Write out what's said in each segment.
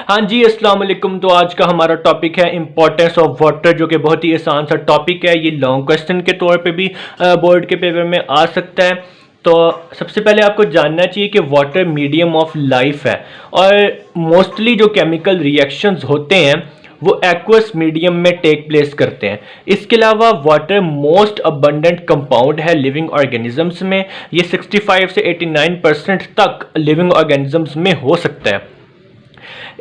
हाँ जी, अस्सलाम वालेकुम। तो आज का हमारा टॉपिक है इम्पोर्टेंस ऑफ वाटर, जो कि बहुत ही आसान सा टॉपिक है। ये लॉन्ग क्वेश्चन के तौर पे भी बोर्ड के पेपर में आ सकता है। तो सबसे पहले आपको जानना चाहिए कि वाटर मीडियम ऑफ लाइफ है और मोस्टली जो केमिकल रिएक्शंस होते हैं वो एक्वस मीडियम में टेक प्लेस करते हैं। इसके अलावा वाटर मोस्ट अबंडेंट कंपाउंड है लिविंग ऑर्गेनिजम्स में। ये 65 से 89% तक लिविंग ऑर्गेनिजम्स में हो सकता है।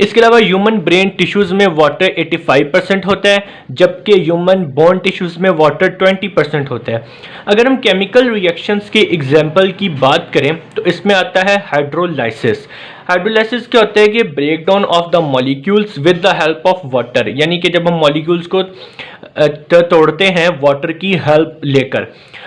इसके अलावा ह्यूमन ब्रेन टिश्यूज़ में वाटर 85% होता है, जबकि ह्यूमन बोन टिश्यूज़ में वाटर 20% होता है। अगर हम केमिकल रिएक्शंस के एग्जाम्पल की बात करें तो इसमें आता है हाइड्रोलाइसिस। हाइड्रोलाइसिस क्या होता है कि break down of the molecules with the help of water, यानी कि जब हम मॉलिक्यूल्स को तोड़ते हैं वाटर की हेल्प लेकर।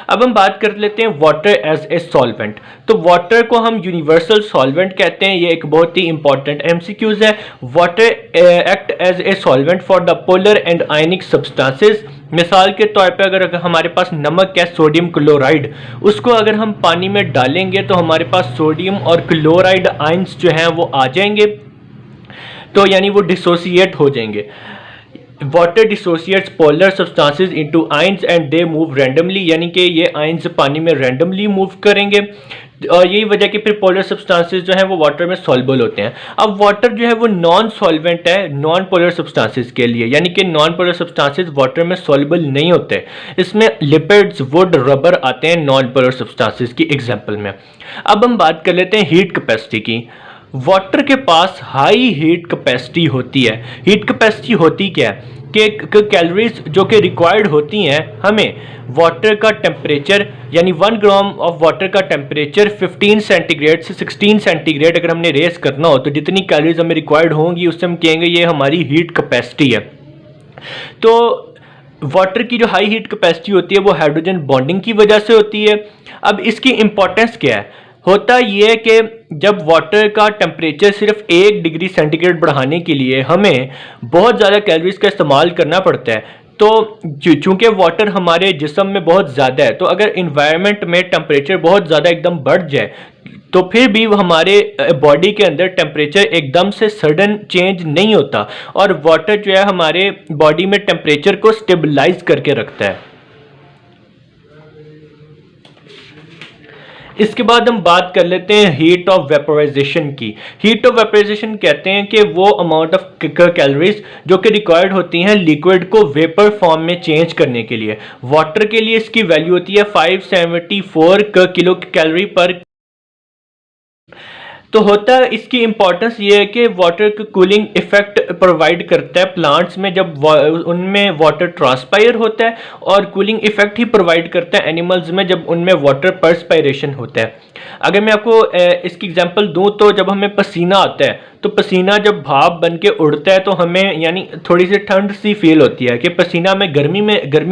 अब हम बात कर लेते हैं वाटर एज ए सॉल्वेंट। तो वाटर को हम यूनिवर्सल सॉल्वेंट कहते हैं। ये एक बहुत ही इंपॉर्टेंट एमसीक्यूज है। Water act as a solvent for the polar and ionic substances. मिसाल के तौर पे अगर हमारे पास नमक है, सोडियम क्लोराइड, उसको अगर हम पानी में डालेंगे तो हमारे पास सोडियम और क्लोराइड आयंस जो हैं वो आ जाएंगे, तो यानी वो डिसोसिएट हो जाएंगे। Water dissociates polar substances into ions and they move randomly, यानी कि ये आयंस पानी में रैंडमली मूव करेंगे और यही वजह कि फिर पोलर सब्सटेंसेस जो है वो वाटर में सॉल्युबल होते हैं। अब वाटर जो है वो नॉन सॉल्वेंट है नॉन पोलर सब्सटेंसेस के लिए, यानी कि नॉन पोलर सब्सटेंसेस वाटर में सॉल्युबल नहीं होते। इसमें लिपिड्स, वुड, रबर आते हैं नॉन पोलर सब्सटेंसेस की एग्जांपल में। अब हम बात कर लेते हैं हीट कैपेसिटी की। वाटर के पास हाई हीट कैपेसिटी होती है। हीट कैपेसिटी होती क्या है कि कैलोरीज जो कि रिक्वायर्ड होती हैं हमें वाटर का टेम्परेचर, यानी 1 ग्राम ऑफ वाटर का टेम्परेचर 15 सेंटीग्रेड से 16 सेंटीग्रेड अगर हमने रेस करना हो तो जितनी कैलोरीज हमें रिक्वायर्ड होंगी उससे हम कहेंगे ये हमारी हीट कैपेसिटी है। तो वाटर की जो हाई हीट कैपेसिटी होती है वो हाइड्रोजन बॉन्डिंग की वजह से होती है। अब इसकी इंपॉर्टेंस क्या है? होता ये कि जब वाटर का टेम्परेचर सिर्फ 1 डिग्री सेंटीग्रेड बढ़ाने के लिए हमें बहुत ज़्यादा कैलोरीज का इस्तेमाल करना पड़ता है, तो चूंकि वाटर हमारे जिस्म में बहुत ज़्यादा है, तो अगर इन्वायरमेंट में टेम्परेचर बहुत ज़्यादा एकदम बढ़ जाए तो फिर भी हमारे बॉडी के अंदर टेम्परेचर एकदम से सडन चेंज नहीं होता और वाटर जो है हमारे बॉडी में टेम्परेचर को स्टेबलाइज करके रखता है। इसके बाद हम बात कर लेते हैं हीट ऑफ वेपोराइजेशन की। हीट ऑफ वेपोराइजेशन कहते हैं कि वो अमाउंट ऑफ कैलोरीज जो कि रिक्वायर्ड होती हैं लिक्विड को वेपर फॉर्म में चेंज करने के लिए। वाटर के लिए इसकी वैल्यू होती है 574 किलो कैलोरी पर। तो होता है इसकी इंपॉर्टेंस ये है कि वाटर को कूलिंग इफेक्ट प्रोवाइड करता है प्लांट्स में जब उनमें वाटर ट्रांसपायर होता है, और कूलिंग इफेक्ट ही प्रोवाइड करता है एनिमल्स में जब उनमें वाटर परस्पायरेशन होता है। अगर मैं आपको इसकी एग्जांपल दूं तो जब हमें पसीना आता है तो पसीना जब भाप बन के उड़ता है तो हमें यानी थोड़ी सी ठंड सी फील होती है कि पसीना में गर्मी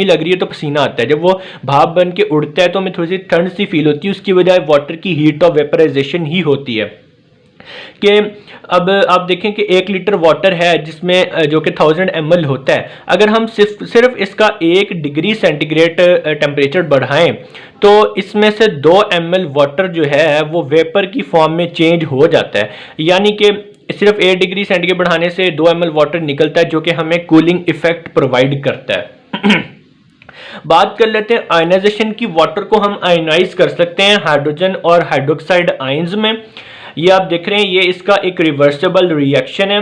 लग रही है तो पसीना आता है। जब वो भाप बन के उड़ता है तो हमें थोड़ी सी ठंड सी फील होती है। उसकी वजह वाटर की हीट ऑफ वेपराइजेशन ही होती है। कि अब आप देखें कि 1 लीटर वाटर है जिसमें जो कि 1000 ml होता है। अगर हम सिर्फ इसका 1 डिग्री सेंटीग्रेड टेम्परेचर बढ़ाएं तो इसमें से 2 ml वाटर जो है वो वेपर की फॉर्म में चेंज हो जाता है, यानी कि सिर्फ 1 डिग्री सेंटीग्रेड बढ़ाने से 2 ml वाटर निकलता है जो कि हमें कूलिंग इफेक्ट प्रोवाइड करता है। बात कर लेते हैं आयनाइजेशन की। वाटर को हम आयनाइज कर सकते हैं हाइड्रोजन और हाइड्रोक्साइड आयंस में। ये आप देख रहे हैं, ये इसका एक रिवर्सिबल रिएक्शन है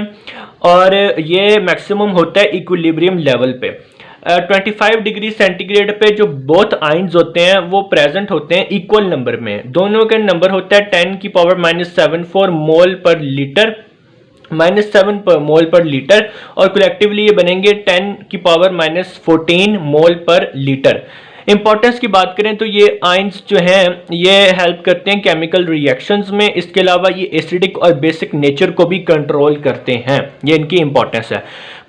और ये मैक्सिमम होता है इक्विलिब्रियम लेवल पे। 25 डिग्री सेंटीग्रेड पे जो बोथ आयंस होते हैं वो प्रेजेंट होते हैं इक्वल नंबर में। दोनों का नंबर होता है 10⁻⁻⁴ मोल पर लीटर, -7 मोल पर लीटर, और कलेक्टिवली ये बनेंगे 10⁻⁻14 मोल पर लीटर। इंपॉर्टेंस की बात करें तो ये आयंस जो हैं ये हेल्प करते हैं केमिकल रिएक्शंस में। इसके अलावा ये एसिडिक और बेसिक नेचर को भी कंट्रोल करते हैं, ये इनकी इंपॉर्टेंस है।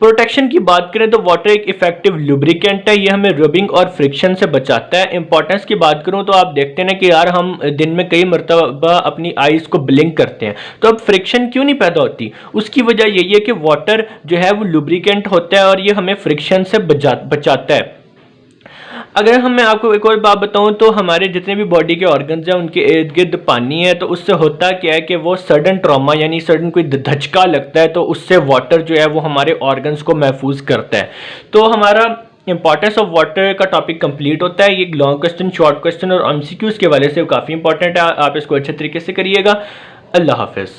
प्रोटेक्शन की बात करें तो वाटर एक इफेक्टिव लुब्रिकेंट है, ये हमें रबिंग और फ्रिक्शन से बचाता है। इंपॉर्टेंस की बात करूं तो आप देखते हैं ना कि यार हम दिन में कई मरतबा अपनी आईज को ब्लिंक करते हैं, तो अब फ्रिक्शन क्यों नहीं पैदा होती? उसकी वजह यही है कि वाटर जो है वो लुब्रिकेंट होता है और ये हमें फ्रिक्शन से बचाता है। अगर मैं आपको एक और बात बताऊं तो हमारे जितने भी बॉडी के ऑर्गन्स हैं उनके इर्द गिर्द पानी है, तो उससे होता क्या है कि वो सडन ट्रॉमा यानी सडन कोई धचका लगता है तो उससे वाटर जो है वो हमारे ऑर्गन्स को महफूज करता है। तो हमारा इंपॉर्टेंस ऑफ वाटर का टॉपिक कंप्लीट होता है। ये लॉन्ग क्वेश्चन, शॉर्ट क्वेश्चन और एमसीक्यूज के वाले से काफ़ी इंपॉर्टेंट है, आप इसको अच्छे तरीके से करिएगा। अल्लाह हाफिज़।